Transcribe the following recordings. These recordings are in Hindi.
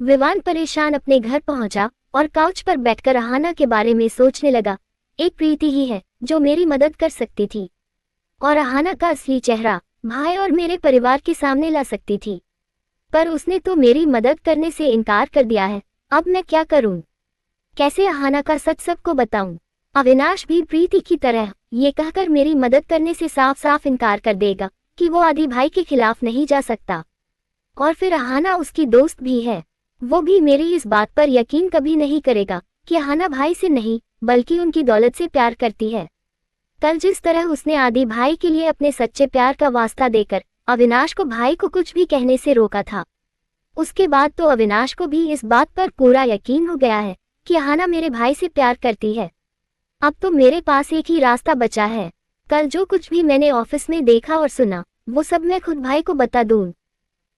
विवान परेशान अपने घर पहुंचा और काउच पर बैठकर अहाना के बारे में सोचने लगा। एक प्रीति ही है जो मेरी मदद कर सकती थी और अहाना का असली चेहरा भाई और मेरे परिवार के सामने ला सकती थी, पर उसने तो मेरी मदद करने से इनकार कर दिया है। अब मैं क्या करूं? कैसे अहाना का सच सबको बताऊं? अविनाश भी प्रीति की तरह ये कहकर मेरी मदद करने से साफ साफ इनकार कर देगा कि वो आदि भाई के खिलाफ नहीं जा सकता। और फिर अहाना उसकी दोस्त भी है, वो भी मेरी इस बात पर यकीन कभी नहीं करेगा कि अहाना भाई से नहीं बल्कि उनकी दौलत से प्यार करती है। कल जिस तरह उसने आदि भाई के लिए अपने सच्चे प्यार का वास्ता देकर अविनाश को भाई को कुछ भी कहने से रोका था, उसके बाद तो अविनाश को भी इस बात पर पूरा यकीन हो गया है कि अहाना मेरे भाई से प्यार करती है। अब तो मेरे पास एक ही रास्ता बचा है। कल जो कुछ भी मैंने ऑफिस में देखा और सुना वो सब मैं खुद भाई को बता दूं।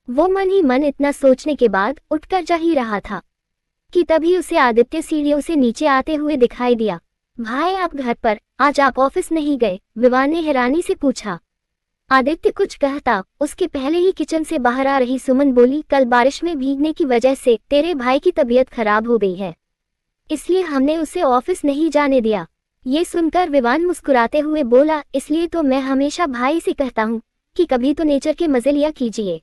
वो मन ही मन इतना सोचने के बाद उठकर जा ही रहा था कि तभी उसे आदित्य सीढ़ियों से नीचे आते हुए दिखाई दिया। भाई आप घर पर, आज आप ऑफिस नहीं गए? विवान ने हैरानी से पूछा। आदित्य कुछ कहता उसके पहले ही किचन से बाहर आ रही सुमन बोली, कल बारिश में भीगने की वजह से तेरे भाई की तबीयत खराब हो गई है, इसलिए हमने उसे ऑफिस नहीं जाने दिया। ये सुनकर विवान मुस्कुराते हुए बोला, इसलिए तो मैं हमेशा भाई से कहता हूँ कि कभी तो नेचर के मजे लिया कीजिए,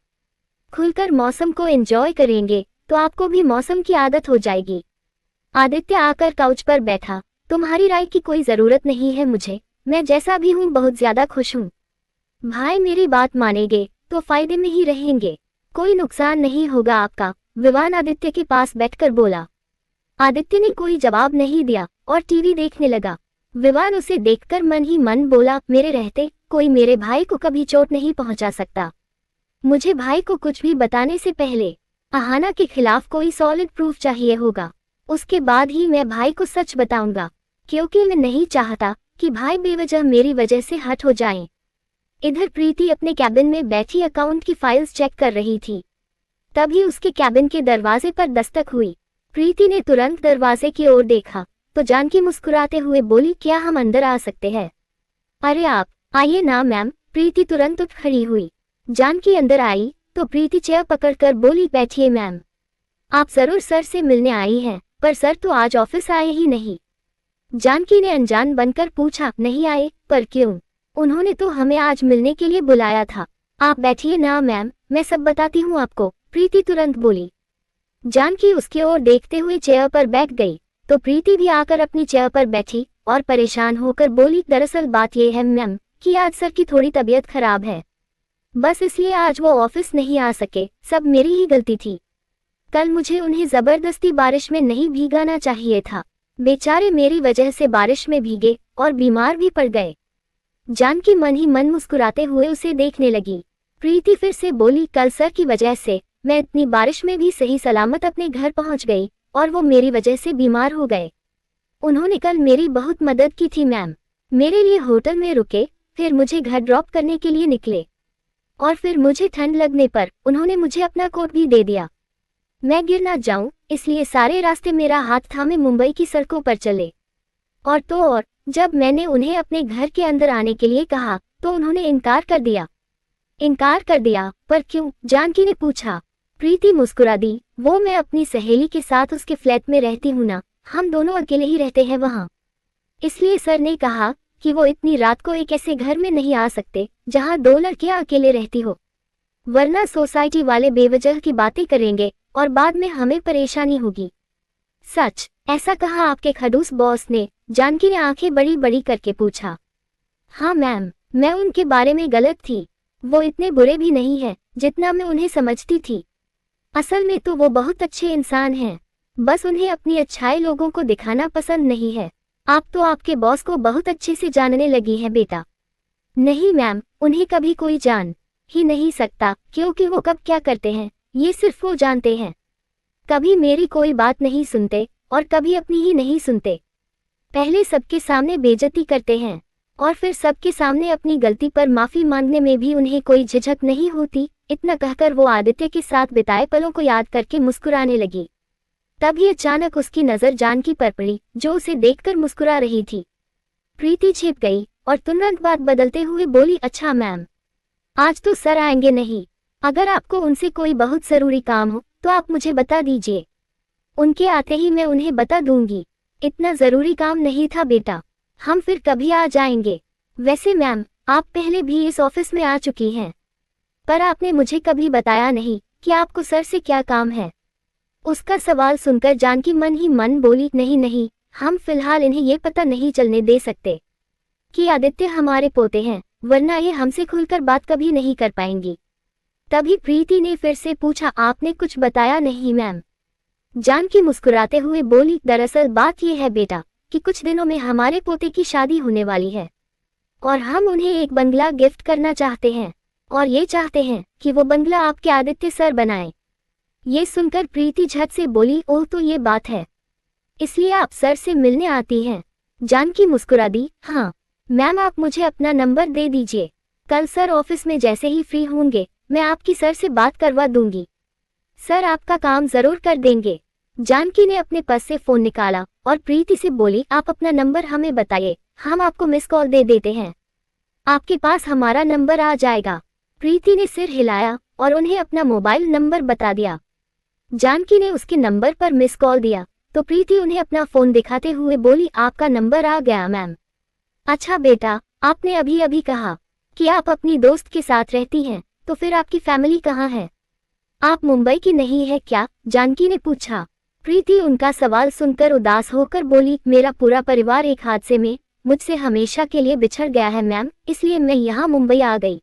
खुलकर मौसम को एंजॉय करेंगे तो आपको भी मौसम की आदत हो जाएगी। आदित्य आकर काउच पर बैठा। तुम्हारी राय की कोई जरूरत नहीं है मुझे, मैं जैसा भी हूँ बहुत ज्यादा खुश हूँ। भाई मेरी बात मानेंगे तो फायदे में ही रहेंगे, कोई नुकसान नहीं होगा आपका, विवान आदित्य के पास बैठकर बोला। आदित्य ने कोई जवाब नहीं दिया और टीवी देखने लगा। विवान उसे देखकर मन ही मन बोला, मेरे रहते कोई मेरे भाई को कभी चोट नहीं पहुंचा सकता। मुझे भाई को कुछ भी बताने से पहले अहाना के खिलाफ कोई सॉलिड प्रूफ चाहिए होगा, उसके बाद ही मैं भाई को सच बताऊंगा, क्योंकि मैं नहीं चाहता कि भाई बेवजह मेरी वजह से हट हो जाएं। इधर प्रीति अपने कैबिन में बैठी अकाउंट की फाइल्स चेक कर रही थी, तभी उसके कैबिन के दरवाजे पर दस्तक हुई। प्रीति ने तुरंत दरवाजे की ओर देखा तो जानकी मुस्कुराते हुए बोली, क्या हम अंदर आ सकते हैं? अरे आप आइए ना मैम। प्रीति तुरंत उठ खड़ी हुई। जानकी अंदर आई तो प्रीति चेयर पकड़कर बोली, बैठिए मैम, आप जरूर सर से मिलने आई हैं, पर सर तो आज ऑफिस आए ही नहीं। जानकी ने अनजान बनकर पूछा, नहीं आए? पर क्यों? उन्होंने तो हमें आज मिलने के लिए बुलाया था। आप बैठिए ना मैम, मैं सब बताती हूँ आपको, प्रीति तुरंत बोली। जानकी उसकी ओर देखते हुए चेयर पर बैठ गई तो प्रीति भी आकर अपनी चेयर पर बैठी और परेशान होकर बोली, दरअसल बात यह है मैम कि आज सर की थोड़ी तबीयत खराब है, बस इसलिए आज वो ऑफिस नहीं आ सके, सब मेरी ही गलती थी। कल मुझे उन्हें जबरदस्ती बारिश में नहीं भीगाना चाहिए था, बेचारे मेरी वजह से बारिश में भीगे और बीमार भी पड़ गए। जानकी मन ही मन मुस्कुराते हुए उसे देखने लगी। प्रीति फिर से बोली, कल सर की वजह से मैं इतनी बारिश में भी सही सलामत अपने घर पहुंच गई और वो मेरी वजह से बीमार हो गए। उन्होंने कल मेरी बहुत मदद की थी मैम, मेरे लिए होटल में रुके, फिर मुझे घर ड्रॉप करने के लिए निकले और फिर मुझे ठंड लगने पर उन्होंने मुझे अपना कोट भी दे दिया। मैं गिर ना जाऊं इसलिए सारे रास्ते मेरा हाथ थामे मुंबई की सड़कों पर चले। और जब मैंने उन्हें अपने घर के अंदर आने के लिए कहा तो उन्होंने इनकार कर दिया। इनकार कर दिया? पर क्यों? जानकी ने पूछा। प्रीति मुस्कुरा दी, वो मैं अपनी सहेली के साथ उसके फ्लैट में रहती हूँ ना, हम दोनों अकेले ही रहते हैं वहाँ, इसलिए सर ने कहा कि वो इतनी रात को एक ऐसे घर में नहीं आ सकते जहाँ दो लड़कियां अकेले रहती हो, वरना सोसाइटी वाले बेवजह की बातें करेंगे और बाद में हमें परेशानी होगी। सच? ऐसा कहा आपके खड़ूस बॉस ने? जानकी ने आंखें बड़ी बड़ी करके पूछा। हाँ मैम, मैं उनके बारे में गलत थी, वो इतने बुरे भी नहीं है जितना मैं उन्हें समझती थी। असल में तो वो बहुत अच्छे इंसान हैं, बस उन्हें अपनी अच्छाई लोगों को दिखाना पसंद नहीं है। आप तो आपके बॉस को बहुत अच्छे से जानने लगी हैं बेटा। नहीं मैम, उन्हें कभी कोई जान ही नहीं सकता, क्योंकि वो कब क्या करते हैं ये सिर्फ वो जानते हैं। कभी मेरी कोई बात नहीं सुनते और कभी अपनी ही नहीं सुनते। पहले सबके सामने बेइज्जती करते हैं और फिर सबके सामने अपनी गलती पर माफी मांगने में भी उन्हें कोई झिझक नहीं होती। इतना कहकर वो आदित्य के साथ बिताए पलों को याद करके मुस्कुराने लगी। तभी अचानक उसकी नजर जानकी पर पड़ी जो उसे देखकर मुस्कुरा रही थी। प्रीति छिप गई और तुरंत बात बदलते हुए बोली, अच्छा मैम, आज तो सर आएंगे नहीं, अगर आपको उनसे कोई बहुत जरूरी काम हो तो आप मुझे बता दीजिए, उनके आते ही मैं उन्हें बता दूंगी। इतना ज़रूरी काम नहीं था बेटा, हम फिर कभी आ जाएंगे। वैसे मैम, आप पहले भी इस ऑफिस में आ चुकी हैं, पर आपने मुझे कभी बताया नहीं कि आपको सर से क्या काम है। उसका सवाल सुनकर जानकी मन ही मन बोली, नहीं नहीं, हम फिलहाल इन्हें ये पता नहीं चलने दे सकते कि आदित्य हमारे पोते हैं, वरना ये हमसे खुलकर बात कभी नहीं कर पाएंगी। तभी प्रीति ने फिर से पूछा, आपने कुछ बताया नहीं मैम? जानकी मुस्कुराते हुए बोली, दरअसल बात यह है बेटा कि कुछ दिनों में हमारे पोते की शादी होने वाली है और हम उन्हें एक बंगला गिफ्ट करना चाहते हैं और ये चाहते हैं कि वो बंगला आपके आदित्य सर बनाए। ये सुनकर प्रीति झट से बोली, ओह तो ये बात है, इसलिए आप सर से मिलने आती हैं? जानकी मुस्कुरा दी, हाँ मैम, आप मुझे अपना नंबर दे दीजिए, कल सर ऑफिस में जैसे ही फ्री होंगे मैं आपकी सर से बात करवा दूंगी, सर आपका काम जरूर कर देंगे। जानकी ने अपने पर्स से फोन निकाला और प्रीति से बोली, आप अपना नंबर हमें बताइए, हम आपको मिस कॉल दे देते हैं, आपके पास हमारा नंबर आ जाएगा। प्रीति ने सिर हिलाया और उन्हें अपना मोबाइल नंबर बता दिया। जानकी ने उसके नंबर पर मिस कॉल दिया तो प्रीति उन्हें अपना फोन दिखाते हुए बोली, आपका नंबर आ गया मैम। अच्छा बेटा, आपने अभी अभी कहा कि आप अपनी दोस्त के साथ रहती हैं, तो फिर आपकी फैमिली कहाँ है? आप मुंबई की नहीं है क्या? जानकी ने पूछा। प्रीति उनका सवाल सुनकर उदास होकर बोली, मेरा पूरा परिवार एक हादसे में मुझसे हमेशा के लिए बिछड़ गया है मैम, इसलिए मैं यहाँ मुंबई आ गई।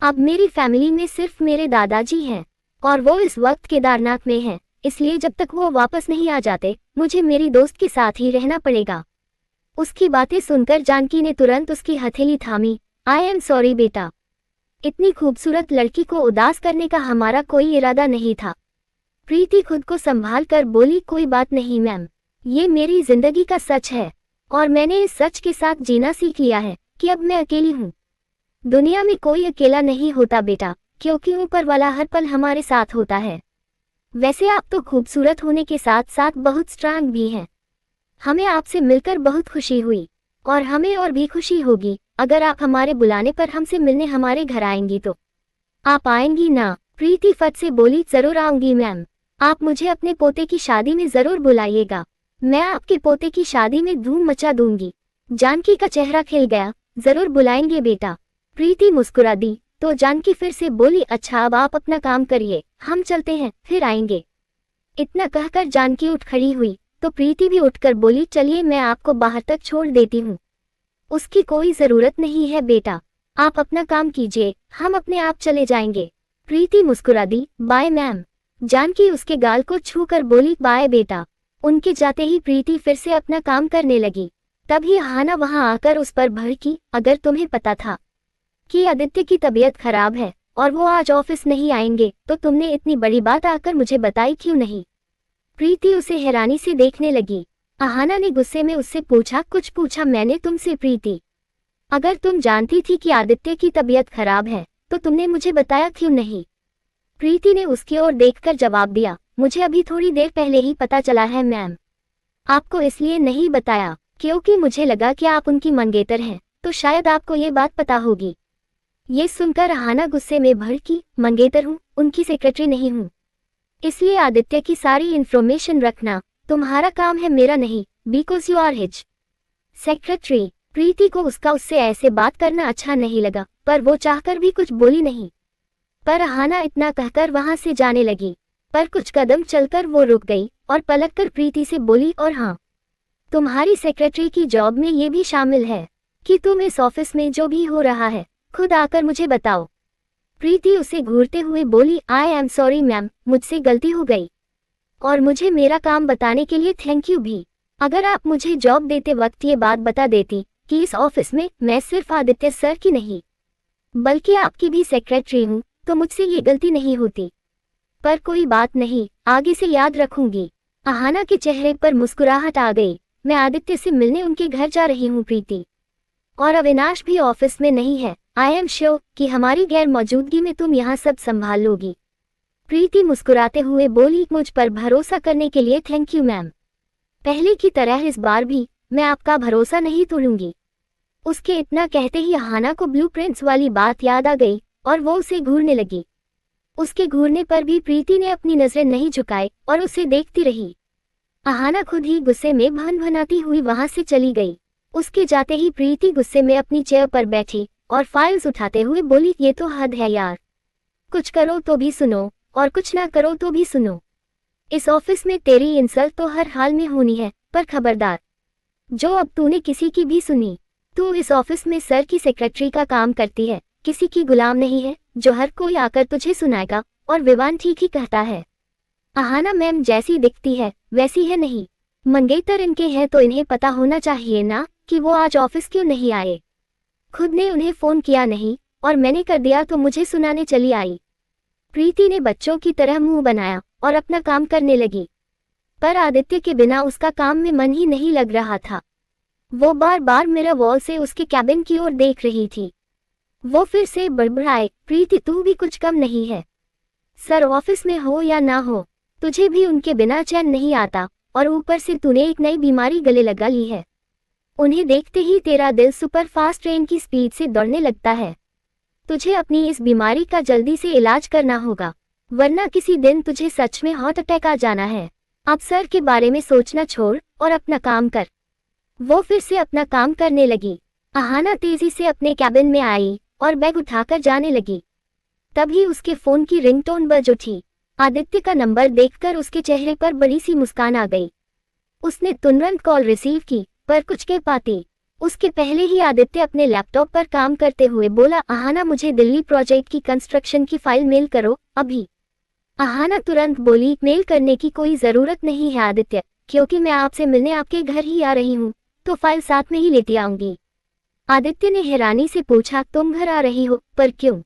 अब मेरी फैमिली में सिर्फ मेरे दादाजी हैं और वो इस वक्त केदारनाथ में हैं, इसलिए जब तक वो वापस नहीं आ जाते मुझे मेरी दोस्त के साथ ही रहना पड़ेगा। उसकी बातें सुनकर जानकी ने तुरंत उसकी हथेली थामी। आई एम सॉरी बेटा, इतनी खूबसूरत लड़की को उदास करने का हमारा कोई इरादा नहीं था। प्रीति खुद को संभाल कर बोली, कोई बात नहीं मैम, ये मेरी जिंदगी का सच है और मैंने इस सच के साथ जीना सीख लिया है कि अब मैं अकेली हूँ। दुनिया में कोई अकेला नहीं होता बेटा, क्योंकि ऊपर वाला हर पल हमारे साथ होता है। वैसे आप तो खूबसूरत होने के साथ साथ बहुत स्ट्रांग भी हैं। हमें आपसे मिलकर बहुत खुशी हुई और हमें और भी खुशी होगी अगर आप हमारे बुलाने पर हमसे मिलने हमारे घर आएंगी। तो आप आएंगी ना? प्रीति फट से बोली, जरूर आऊंगी मैम, आप मुझे अपने पोते की शादी में जरूर बुलाइएगा, मैं आपके पोते की शादी में धूम मचा दूंगी। जानकी का चेहरा खिल गया, जरूर बुलाएंगे बेटा। प्रीति मुस्कुरा दी तो जानकी फिर से बोली, अच्छा अब आप अपना काम करिए, हम चलते हैं, फिर आएंगे। इतना कहकर जानकी उठ खड़ी हुई तो प्रीति भी उठकर बोली, चलिए मैं आपको बाहर तक छोड़ देती हूँ। उसकी कोई जरूरत नहीं है बेटा, आप अपना काम कीजिए, हम अपने आप चले जाएंगे। प्रीति मुस्कुरा दी, बाय मैम। जानकी उसके गाल को छू कर बोली, बाय बेटा। उनके जाते ही प्रीति फिर से अपना काम करने लगी। तभी हाना वहां आकर उस पर भड़की, अगर तुम्हें पता था कि आदित्य की तबीयत खराब है और वो आज ऑफिस नहीं आएंगे तो तुमने इतनी बड़ी बात आकर मुझे बताई क्यों नहीं? प्रीति उसे हैरानी से देखने लगी। अहाना ने गुस्से में उससे पूछा, कुछ पूछा मैंने तुमसे प्रीति? अगर तुम जानती थी कि आदित्य की तबीयत खराब है तो तुमने मुझे बताया क्यों नहीं? प्रीति ने उसकी ओर देखकर जवाब दिया, मुझे अभी थोड़ी देर पहले ही पता चला है मैम। आपको इसलिए नहीं बताया क्योंकि मुझे लगा कि आप उनकी मंगेतर हैं, तो शायद आपको ये बात पता होगी। ये सुनकर अहाना गुस्से में भड़की, मंगेतर हूँ, उनकी सेक्रेटरी नहीं हूँ, इसलिए आदित्य की सारी इन्फॉर्मेशन रखना तुम्हारा काम है, मेरा नहीं, because you are his secretary. Preeti को उससे ऐसे बात करना अच्छा नहीं लगा, पर वो चाहकर भी कुछ बोली नहीं। पर अहाना इतना कहकर वहां से जाने लगी, पर कुछ कदम चलकर वो रुक गई और पलटकर प्रीति से बोली, और हाँ, तुम्हारी सेक्रेटरी की जॉब में ये भी शामिल है कि तुम इस ऑफिस में जो भी हो रहा है खुद आकर मुझे बताओ। प्रीति उसे घूरते हुए बोली, आई एम सॉरी मैम, मुझसे गलती हो गई और मुझे मेरा काम बताने के लिए थैंक यू भी। अगर आप मुझे जॉब देते वक्त ये बात बता देती कि इस ऑफिस में मैं सिर्फ आदित्य सर की नहीं बल्कि आपकी भी सेक्रेटरी हूँ तो मुझसे ये गलती नहीं होती। पर कोई बात नहीं, आगे से याद रखूंगी। अहाना के चेहरे पर मुस्कुराहट आ गई। मैं आदित्य से मिलने उनके घर जा रही हूँ प्रीति, और अविनाश भी ऑफिस में नहीं है। आई एम श्योर कि हमारी गैर मौजूदगी में तुम यहाँ सब संभाल लोगी। प्रीति मुस्कुराते हुए बोली, मुझ पर भरोसा करने के लिए थैंक यू मैम। पहले की तरह इस बार भी मैं आपका भरोसा नहीं तोड़ूंगी। उसके इतना कहते ही अहाना को ब्लूप्रिंट्स वाली बात याद आ गई और वो उसे घूरने लगी। उसके घूरने पर भी प्रीति ने अपनी नजरें नहीं झुकाई और उसे देखती रही। अहाना खुद ही गुस्से में भन-भनाती हुई वहां से चली गई। उसके जाते ही प्रीति गुस्से में अपनी चेयर पर बैठी और फाइल्स उठाते हुए बोली, ये तो हद है यार, कुछ करो तो भी सुनो और कुछ ना करो तो भी सुनो। इस ऑफिस में तेरी इंसल्ट तो हर हाल में होनी है, पर खबरदार, जो अब तूने किसी की भी सुनी। तू इस ऑफिस में सर की सेक्रेटरी का काम करती है, किसी की गुलाम नहीं है जो हर कोई आकर तुझे सुनाएगा। और विवान ठीक ही कहता है, अहाना मैम जैसी दिखती है वैसी है नहीं। मंगेतर इनके हैं तो इन्हें पता होना चाहिए ना कि वो आज ऑफिस क्यों नहीं आए। खुद ने उन्हें फोन किया नहीं और मैंने कर दिया तो मुझे सुनाने चली आई। प्रीति ने बच्चों की तरह मुंह बनाया और अपना काम करने लगी, पर आदित्य के बिना उसका काम में मन ही नहीं लग रहा था। वो बार बार मिरर वॉल से उसके कैबिन की ओर देख रही थी। वो फिर से बड़बड़ाए, प्रीति तू भी कुछ कम नहीं है। सर ऑफिस में हो या ना हो, तुझे भी उनके बिना चैन नहीं आता और ऊपर से तूने एक नई बीमारी गले लगा ली है। उन्हें देखते ही तेरा दिल सुपर फास्ट ट्रेन की स्पीड से दौड़ने लगता है। तुझे अपनी इस बीमारी का जल्दी से इलाज करना होगा, वरना किसी दिन तुझे सच में हार्ट अटैक आ जाना है। अब सर के बारे में सोचना छोड़ और अपना काम कर। वो फिर से अपना काम करने लगी। अहाना तेजी से अपने कैबिन में आई और बैग उठाकर जाने लगी। तभी उसके फोन की रिंगटोन बज उठी। आदित्य का नंबर देखकर उसके चेहरे पर बड़ी सी मुस्कान आ गई। उसने तुरंत कॉल रिसीव की, पर कुछ के पाती उसके पहले ही आदित्य अपने लैपटॉप पर काम करते हुए बोला, अहाना मुझे दिल्ली प्रोजेक्ट की कंस्ट्रक्शन की फाइल मेल करो अभी। अहाना तुरंत बोली, मेल करने की कोई जरूरत नहीं है आदित्य, क्योंकि मैं आपसे मिलने आपके घर ही आ रही हूँ, तो फाइल साथ में ही लेती आऊंगी। आदित्य ने हैरानी से पूछा, तुम घर आ रही हो, पर क्यों?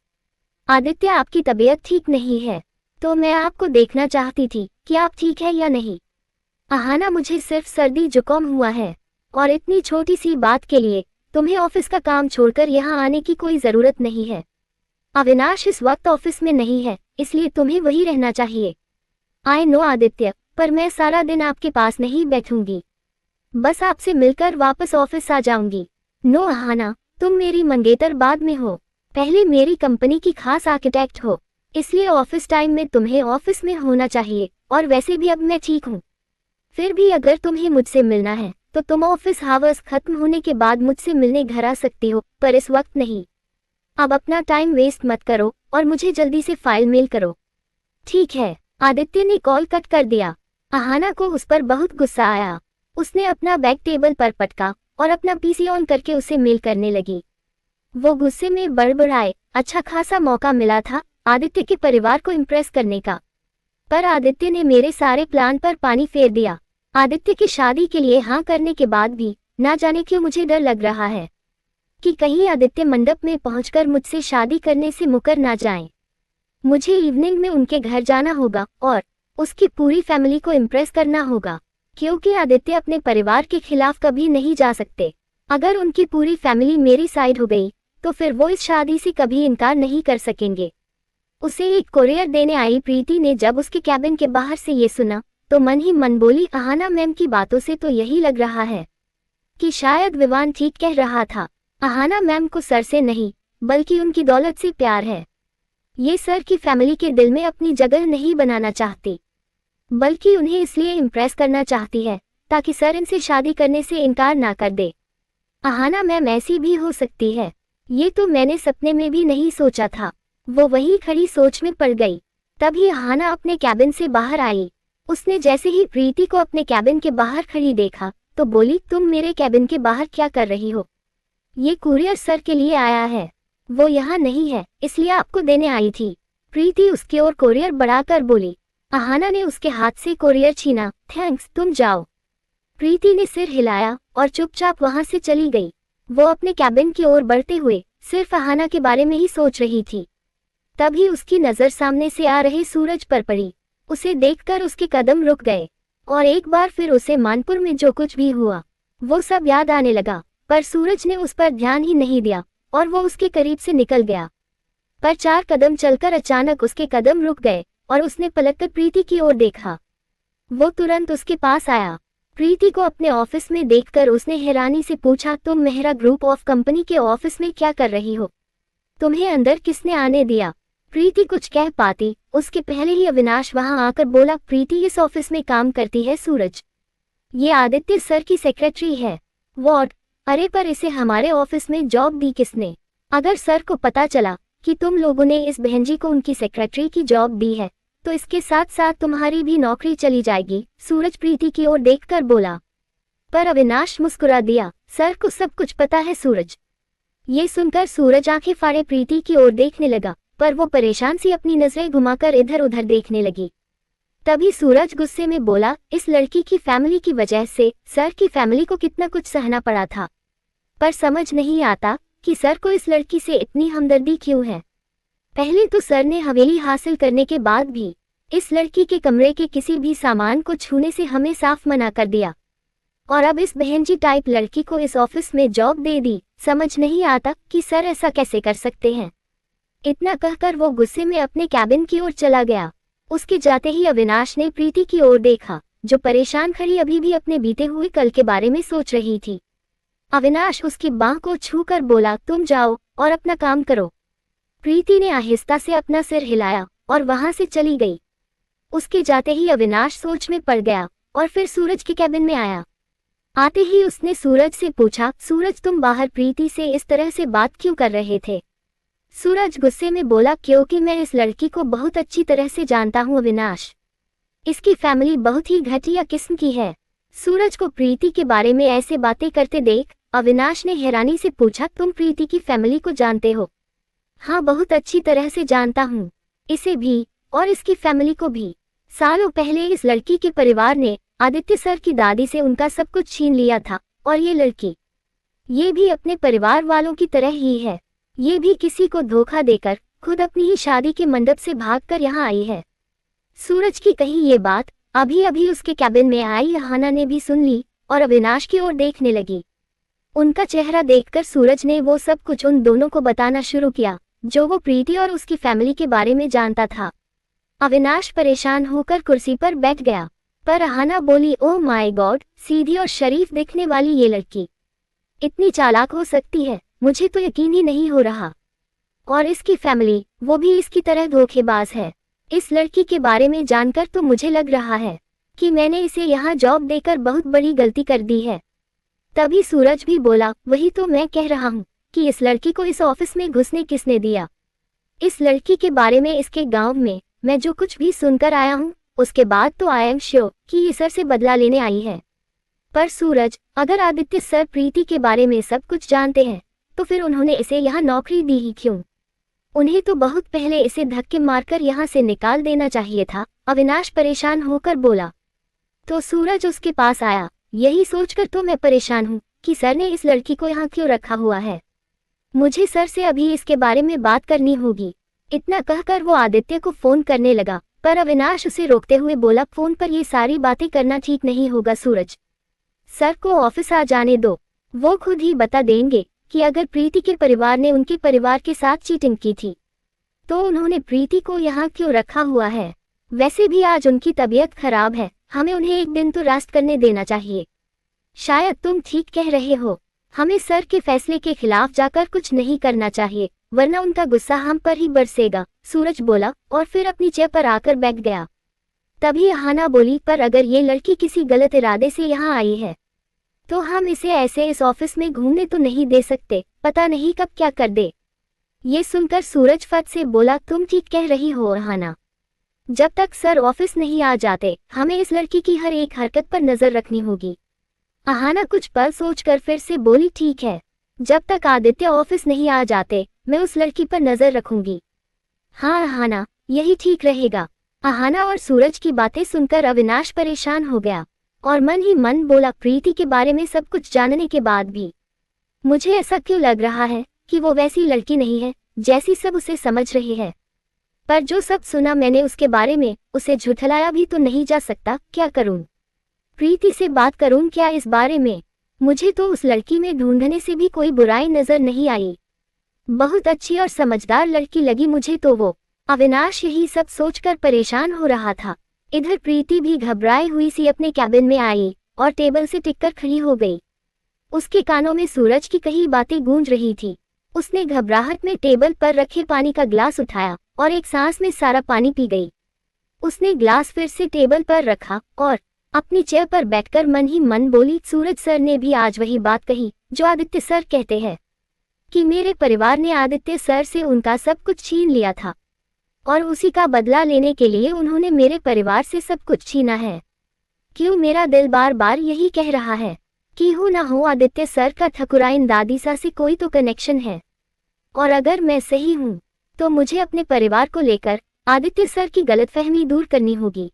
आदित्य आपकी तबीयत ठीक नहीं है, तो मैं आपको देखना चाहती थी कि आप ठीक है या नहीं। अहाना मुझे सिर्फ सर्दी जुकाम हुआ है और इतनी छोटी सी बात के लिए तुम्हें ऑफिस का काम छोड़कर यहाँ आने की कोई जरूरत नहीं है। अविनाश इस वक्त ऑफिस में नहीं है, इसलिए तुम्हें वही रहना चाहिए। आई नो आदित्य, पर मैं सारा दिन आपके पास नहीं बैठूंगी, बस आपसे मिलकर वापस ऑफिस आ जाऊंगी। नो अहाना, तुम मेरी मंगेतर बाद में हो, पहले मेरी कंपनी की खास आर्किटेक्ट हो, इसलिए ऑफिस टाइम में तुम्हें ऑफिस में होना चाहिए। और वैसे भी अब मैं ठीक हूँ। फिर भी अगर तुम्हें मुझसे मिलना है तो तुम ऑफिस हावर्स खत्म होने के बाद मुझसे मिलने घर आ सकती हो, पर इस वक्त नहीं। अब अपना टाइम वेस्ट मत करो और मुझे जल्दी से फाइल मेल करो। ठीक है। आदित्य ने कॉल कट कर दिया। अहाना को उस पर बहुत गुस्सा आया। उसने अपना बैग टेबल पर पटका और अपना पीसी ऑन करके उसे मेल करने लगी। वो गुस्से में बड़बड़ाए, अच्छा खासा मौका मिला था आदित्य के परिवार को इम्प्रेस करने का, पर आदित्य ने मेरे सारे प्लान पर पानी फेर दिया। आदित्य की शादी के लिए हाँ करने के बाद भी ना जाने क्यों मुझे डर लग रहा है कि कहीं आदित्य मंडप में पहुंचकर मुझसे शादी करने से मुकर ना जाएं। मुझे इवनिंग में उनके घर जाना होगा और उसकी पूरी फैमिली को इम्प्रेस करना होगा, क्योंकि आदित्य अपने परिवार के खिलाफ कभी नहीं जा सकते। अगर उनकी पूरी फैमिली मेरी साइड हो गई तो फिर वो इस शादी से कभी इनकार नहीं कर सकेंगे। उसे एक कोरियर देने आई प्रीति ने जब उसके कैबिन के बाहर से ये सुना तो मन ही मन बोली, अहाना मैम की बातों से तो यही लग रहा है कि शायद विवान ठीक कह रहा था। अहाना मैम को सर से नहीं बल्कि उनकी दौलत से प्यार है। ये सर की फैमिली के दिल में अपनी जगह नहीं बनाना चाहती, बल्कि उन्हें इसलिए इम्प्रेस करना चाहती है ताकि सर इनसे शादी करने से इनकार ना कर दे। अहाना मैम ऐसी भी हो सकती है, ये तो मैंने सपने में भी नहीं सोचा था। वो वही खड़ी सोच में पड़ गई। तभी अहाना अपने कैबिन से बाहर आई। उसने जैसे ही प्रीति को अपने कैबिन के बाहर खड़ी देखा तो बोली, तुम मेरे कैबिन के बाहर क्या कर रही हो? ये कुरियर सर के लिए आया है, वो यहाँ नहीं है, इसलिए आपको देने आई थी। प्रीति उसकी ओर कोरियर बढ़ाकर बोली। अहाना ने उसके हाथ से कोरियर छीना। थैंक्स, तुम जाओ। प्रीति ने सिर हिलाया और चुपचाप वहां से चली गई। वो अपने कैबिन की ओर बढ़ते हुए सिर्फ अहाना के बारे में ही सोच रही थी। तभी उसकी नजर सामने से आ रहे सूरज पर पड़ी। उसे देखकर उसके कदम रुक गए और एक बार फिर उसे मानपुर में जो कुछ भी हुआ वो सब याद आने लगा। पर सूरज ने उस पर ध्यान ही नहीं दिया और वो उसके करीब से निकल गया। पर 4 कदम चलकर अचानक उसके कदम रुक गए और उसने पलटकर प्रीति की ओर देखा। वो तुरंत उसके पास आया। प्रीति को अपने ऑफिस में देखकर उसने हैरानी से पूछा, तुम मेहरा ग्रुप ऑफ कंपनी के ऑफिस में क्या कर रही हो? तुम्हें अंदर किसने आने दिया? प्रीति कुछ कह पाती उसके पहले ही अविनाश वहां आकर बोला, प्रीति इस ऑफिस में काम करती है सूरज। ये आदित्य सर की सेक्रेटरी है। व्हाट? अरे पर इसे हमारे ऑफिस में जॉब दी किसने? अगर सर को पता चला कि तुम लोगों ने इस बहन जी को उनकी सेक्रेटरी की जॉब दी है तो इसके साथ साथ तुम्हारी भी नौकरी चली जाएगी। सूरज प्रीति की ओर देखकर बोला। पर अविनाश मुस्कुरा दिया, सर को सब कुछ पता है सूरज। ये सुनकर सूरज आंखें फाड़े प्रीति की ओर देखने लगा, पर वो परेशान सी अपनी नजरें घुमाकर इधर उधर देखने लगी। तभी सूरज गुस्से में बोला, इस लड़की की फैमिली की वजह से सर की फैमिली को कितना कुछ सहना पड़ा था, पर समझ नहीं आता कि सर को इस लड़की से इतनी हमदर्दी क्यों है। पहले तो सर ने हवेली हासिल करने के बाद भी इस लड़की के कमरे के किसी भी सामान को छूने से हमें साफ मना कर दिया, और अब इस बहन जी टाइप लड़की को इस ऑफिस में जॉब दे दी। समझ नहीं आता कि सर ऐसा कैसे कर सकते हैं। इतना कहकर वो गुस्से में अपने कैबिन की ओर चला गया। उसके जाते ही अविनाश ने प्रीति की ओर देखा, जो परेशान खड़ी अभी भी अपने बीते हुए कल के बारे में सोच रही थी। अविनाश उसकी बांह को छूकर बोला, तुम जाओ और अपना काम करो। प्रीति ने आहिस्ता से अपना सिर हिलाया और वहां से चली गई। उसके जाते ही अविनाश सोच में पड़ गया और फिर सूरज के कैबिन में आया। आते ही उसने सूरज से पूछा, सूरज तुम बाहर प्रीति से इस तरह से बात क्यों कर रहे थे? सूरज गुस्से में बोला, क्योंकि मैं इस लड़की को बहुत अच्छी तरह से जानता हूँ अविनाश। इसकी फैमिली बहुत ही घटिया किस्म की है। सूरज को प्रीति के बारे में ऐसे बातें करते देख अविनाश ने हैरानी से पूछा, तुम प्रीति की फैमिली को जानते हो? हाँ, बहुत अच्छी तरह से जानता हूँ, इसे भी और इसकी फैमिली को भी। सालों पहले इस लड़की के परिवार ने आदित्य सर की दादी से उनका सब कुछ छीन लिया था, और ये लड़की ये भी अपने परिवार वालों की तरह ही है। ये भी किसी को धोखा देकर खुद अपनी ही शादी के मंडप से भागकर यहाँ आई है। सूरज की कही ये बात अभी अभी उसके कैबिन में आई अहाना ने भी सुन ली और अविनाश की ओर देखने लगी। उनका चेहरा देखकर सूरज ने वो सब कुछ उन दोनों को बताना शुरू किया जो वो प्रीति और उसकी फैमिली के बारे में जानता था। अविनाश परेशान होकर कुर्सी पर बैठ गया, पर अहाना बोली, ओह माय गॉड, सीधी और शरीफ दिखने वाली ये लड़की इतनी चालाक हो सकती है, मुझे तो यकीन ही नहीं हो रहा। और इसकी फैमिली, वो भी इसकी तरह धोखेबाज है। इस लड़की के बारे में जानकर तो मुझे लग रहा है कि मैंने इसे यहाँ जॉब देकर बहुत बड़ी गलती कर दी है। तभी सूरज भी बोला, वही तो मैं कह रहा हूँ कि इस लड़की को इस ऑफिस में घुसने किसने दिया। इस लड़की के बारे में इसके गांव में मैं जो कुछ भी सुनकर आया हूँ, उसके बाद तो आई एम श्योर कि ये सर से बदला लेने आई है। पर सूरज, अगर आदित्य सर प्रीति के बारे में सब कुछ जानते हैं तो फिर उन्होंने इसे यहाँ नौकरी दी ही क्यों? उन्हें तो बहुत पहले इसे धक्के मारकर यहाँ से निकाल देना चाहिए था। अविनाश परेशान होकर बोला। तो सूरज उसके पास आया, यही सोचकर तो मैं परेशान हूँ कि सर ने इस लड़की को यहाँ क्यों रखा हुआ है। मुझे सर से अभी इसके बारे में बात करनी होगी। इतना कहकर वो आदित्य को फोन करने लगा, पर अविनाश उसे रोकते हुए बोला, फोन पर ये सारी बातें करना ठीक नहीं होगा सूरज। सर को ऑफिस आ जाने दो, वो खुद ही बता देंगे कि अगर प्रीति के परिवार ने उनके परिवार के साथ चीटिंग की थी तो उन्होंने प्रीति को यहाँ क्यों रखा हुआ है। वैसे भी आज उनकी तबीयत खराब है, हमें उन्हें एक दिन तो रेस्ट करने देना चाहिए। शायद तुम ठीक कह रहे हो, हमें सर के फैसले के खिलाफ जाकर कुछ नहीं करना चाहिए, वरना उनका गुस्सा हम पर ही बरसेगा। सूरज बोला और फिर अपनी चेयर पर आकर बैठ गया। तभी अहाना बोली, पर अगर ये लड़की किसी गलत इरादे से यहाँ आई है तो हम इसे ऐसे इस ऑफिस में घूमने तो नहीं दे सकते, पता नहीं कब क्या कर दे। ये सुनकर सूरज फट से बोला, तुम ठीक कह रही हो अहाना, जब तक सर ऑफिस नहीं आ जाते हमें इस लड़की की हर एक हरकत पर नजर रखनी होगी। अहाना कुछ पल सोचकर फिर से बोली, ठीक है, जब तक आदित्य ऑफिस नहीं आ जाते मैं उस लड़की पर नजर रखूंगी। हाँ अहाना, यही ठीक रहेगा। अहाना और सूरज की बातें सुनकर अविनाश परेशान हो गया और मन ही मन बोला, प्रीति के बारे में सब कुछ जानने के बाद भी मुझे ऐसा क्यों लग रहा है कि वो वैसी लड़की नहीं है जैसी सब उसे समझ रहे हैं। पर जो सब सुना मैंने उसके बारे में, उसे झुठलाया भी तो नहीं जा सकता। क्या करूं? प्रीति से बात करूं क्या इस बारे में? मुझे तो उस लड़की में ढूंढने से भी कोई बुराई नजर नहीं आई। बहुत अच्छी और समझदार लड़की लगी मुझे तो वो। अविनाश यही सब सोचकर परेशान हो रहा था। इधर प्रीति भी घबराई हुई सी अपने कैबिन में आई और टेबल से टिककर खड़ी हो गई। उसके कानों में सूरज की कई बातें गूंज रही थी। उसने घबराहट में टेबल पर रखे पानी का ग्लास उठाया और एक सांस में सारा पानी पी गई। उसने ग्लास फिर से टेबल पर रखा और अपनी चेयर पर बैठकर मन ही मन बोली, सूरज सर ने भी आज वही बात कही जो आदित्य सर कहते हैं कि मेरे परिवार ने आदित्य सर से उनका सब कुछ छीन लिया था और उसी का बदला लेने के लिए उन्होंने मेरे परिवार से सब कुछ छीना है। क्यों मेरा दिल बार बार यही कह रहा है कि हो ना हो आदित्य सर का ठकुराइन दादीसा से कोई तो कनेक्शन है, और अगर मैं सही हूँ तो मुझे अपने परिवार को लेकर आदित्य सर की गलतफहमी दूर करनी होगी।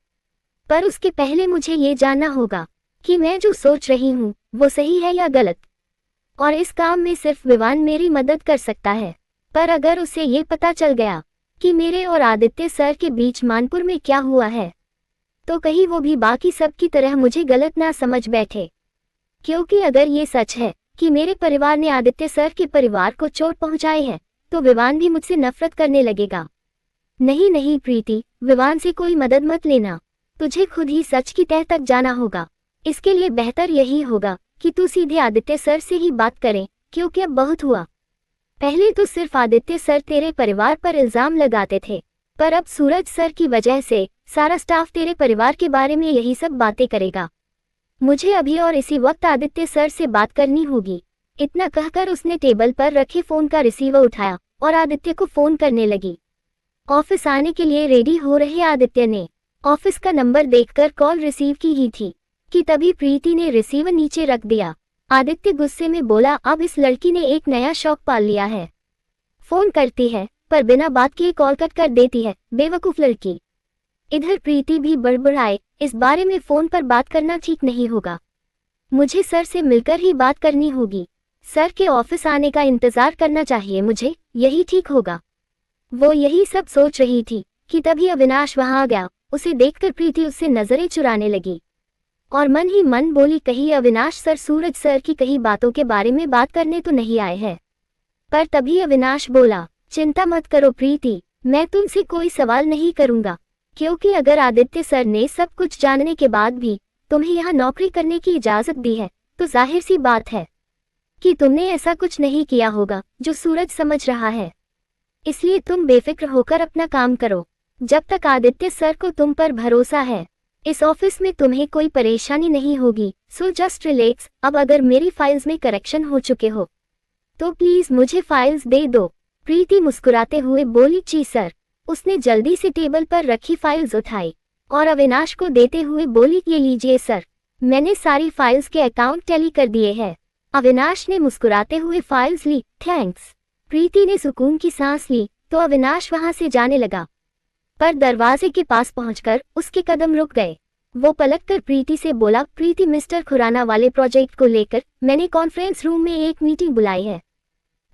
पर उसके पहले मुझे ये जानना होगा कि मैं जो सोच रही हूँ वो सही है या गलत, और इस काम में सिर्फ विवान मेरी मदद कर सकता है। पर अगर उसे ये पता चल गया कि मेरे और आदित्य सर के बीच मानपुर में क्या हुआ है तो कहीं वो भी बाकी सब की तरह मुझे गलत ना समझ बैठे, क्योंकि अगर ये सच है कि मेरे परिवार ने आदित्य सर के परिवार को चोट पहुंचाई है तो विवान भी मुझसे नफरत करने लगेगा। नहीं नहीं प्रीति, विवान से कोई मदद मत लेना, तुझे खुद ही सच की तह तक जाना होगा। इसके लिए बेहतर यही होगा कि तू सीधे आदित्य सर से ही बात करें, क्योंकि अब बहुत हुआ। पहले तो सिर्फ आदित्य सर तेरे परिवार पर इल्जाम लगाते थे, पर अब सूरज सर की वजह से सारा स्टाफ तेरे परिवार के बारे में यही सब बातें करेगा। मुझे अभी और इसी वक्त आदित्य सर से बात करनी होगी। इतना कहकर उसने टेबल पर रखे फोन का रिसीवर उठाया और आदित्य को फोन करने लगी। ऑफिस आने के लिए रेडी हो रहे आदित्य ने ऑफिस का नंबर देखकर कॉल रिसीव की ही थी कि तभी प्रीति ने रिसीवर नीचे रख दिया। आदित्य गुस्से में बोला, अब इस लड़की ने एक नया शौक पाल लिया है, फोन करती है पर बिना बात किए कॉल कट कर देती है, बेवकूफ लड़की। इधर प्रीति भी बड़बड़ाए, इस बारे में फोन पर बात करना ठीक नहीं होगा, मुझे सर से मिलकर ही बात करनी होगी, सर के ऑफिस आने का इंतजार करना चाहिए मुझे, यही ठीक होगा। वो यही सब सोच रही थी कि तभी अविनाश वहां आ गया। उसे देखकर प्रीति उससे नजरें चुराने लगी और मन ही मन बोली, कहीं अविनाश सर सूरज सर की कई बातों के बारे में बात करने तो नहीं आए हैं। पर तभी अविनाश बोला, चिंता मत करो प्रीति, मैं तुमसे कोई सवाल नहीं करूंगा, क्योंकि अगर आदित्य सर ने सब कुछ जानने के बाद भी तुम्हें यहाँ नौकरी करने की इजाजत दी है तो जाहिर सी बात है कि तुमने ऐसा कुछ नहीं किया होगा जो सूरज समझ रहा है। इसलिए तुम बेफिक्र होकर अपना काम करो, जब तक आदित्य सर को तुम पर भरोसा है इस ऑफिस में तुम्हें कोई परेशानी नहीं होगी। So just relax. अब अगर मेरी फाइल्स में करेक्शन हो चुके हो तो प्लीज मुझे फाइल्स दे दो। प्रीति मुस्कुराते हुए बोली, जी सर। उसने जल्दी से टेबल पर रखी फाइल्स उठाई और अविनाश को देते हुए बोली, ये लीजिए सर, मैंने सारी फाइल्स के अकाउंट टैली कर दिए हैं। अविनाश ने मुस्कुराते हुए फाइल्स ली। थैंक्स। प्रीति ने सुकून की सांस ली तो अविनाश वहां से जाने लगा, पर दरवाजे के पास पहुंचकर उसके कदम रुक गए। वो पलटकर प्रीति से बोला, प्रीति, मिस्टर खुराना वाले प्रोजेक्ट को लेकर मैंने कॉन्फ्रेंस रूम में एक मीटिंग बुलाई है,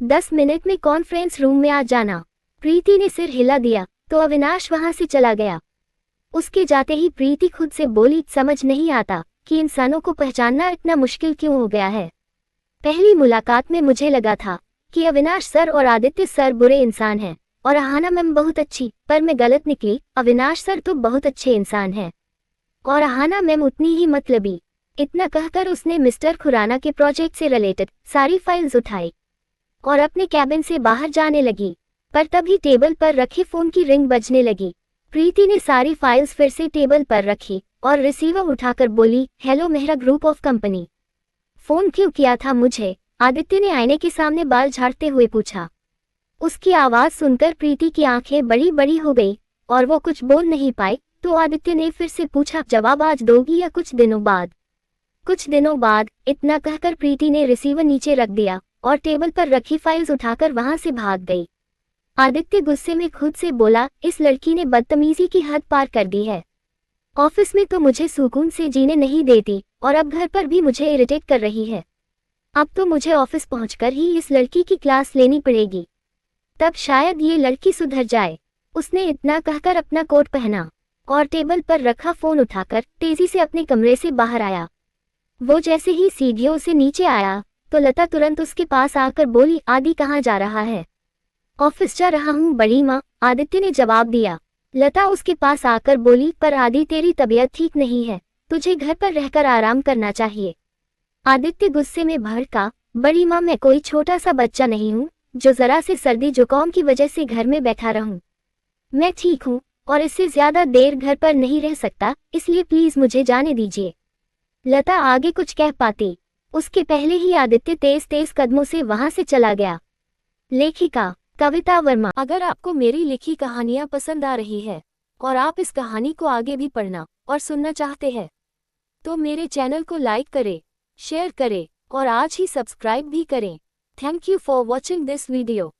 10 मिनट में कॉन्फ्रेंस रूम में आ जाना। प्रीति ने सिर हिला दिया तो अविनाश वहां से चला गया। उसके जाते ही प्रीति खुद से बोली, समझ नहीं आता कि इंसानों को पहचानना इतना मुश्किल क्यों हो गया है। पहली मुलाकात में मुझे लगा था कि अविनाश सर और आदित्य सर बुरे इंसान हैं और अहाना मैम बहुत अच्छी, पर मैं गलत निकली। अविनाश सर तो बहुत अच्छे इंसान हैं और अहाना मैम उतनी ही मतलबी। इतना कहकर उसने मिस्टर खुराना के प्रोजेक्ट से रिलेटेड सारी फाइल्स उठाई और अपने कैबिन से बाहर जाने लगी। पर तभी टेबल पर रखे फोन की रिंग बजने लगी। प्रीति ने सारी फाइल्स फिर से टेबल पर रखी और रिसीवर उठाकर बोली, hello Mehra group of company. Phone क्यों किया था मुझे? आदित्य ने आईने के सामने बाल झाड़ते हुए पूछा। उसकी आवाज सुनकर प्रीति की आंखें बड़ी बड़ी हो गई और वो कुछ बोल नहीं पाई। तो आदित्य ने फिर से पूछा, जवाब आज दोगी या कुछ दिनों बाद? कुछ दिनों बाद। इतना कहकर प्रीति ने रिसीवर नीचे रख दिया और टेबल पर रखी फाइल्स उठाकर वहां से भाग गई। आदित्य गुस्से में खुद से बोला, इस लड़की ने बदतमीजी की हद पार कर दी है। ऑफिस में तो मुझे सुकून से जीने नहीं देती और अब घर पर भी मुझे इरिटेट कर रही है। अब तो मुझे ऑफिस पहुंचकर ही इस लड़की की क्लास लेनी पड़ेगी, तब शायद ये लड़की सुधर जाए। उसने इतना कहकर अपना कोट पहना और टेबल पर रखा फोन उठाकर तेजी से अपने कमरे से बाहर आया। वो जैसे ही सीढ़ियों से नीचे आया तो लता तुरंत उसके पास आकर बोली, आदि कहाँ जा रहा है? ऑफिस जा रहा हूँ बड़ी माँ, आदित्य ने जवाब दिया। लता उसके पास आकर बोली, पर आदि तेरी तबीयत ठीक नहीं है, तुझे घर पर रहकर आराम करना चाहिए। आदित्य गुस्से में भड़का, बड़ी माँ, मैं कोई छोटा सा बच्चा नहीं हूँ जो जरा से सर्दी जुकाम की वजह से घर में बैठा रहूं। मैं ठीक हूँ और इससे ज्यादा देर घर पर नहीं रह सकता, इसलिए प्लीज मुझे जाने दीजिए। लता आगे कुछ कह पाती उसके पहले ही आदित्य तेज तेज कदमों से वहां से चला गया। लेखिका कविता वर्मा। अगर आपको मेरी लिखी कहानियां पसंद आ रही है और आप इस कहानी को आगे भी पढ़ना और सुनना चाहते हैं तो मेरे चैनल को लाइक करें, शेयर करें और आज ही सब्सक्राइब भी करें। Thank you for watching this video.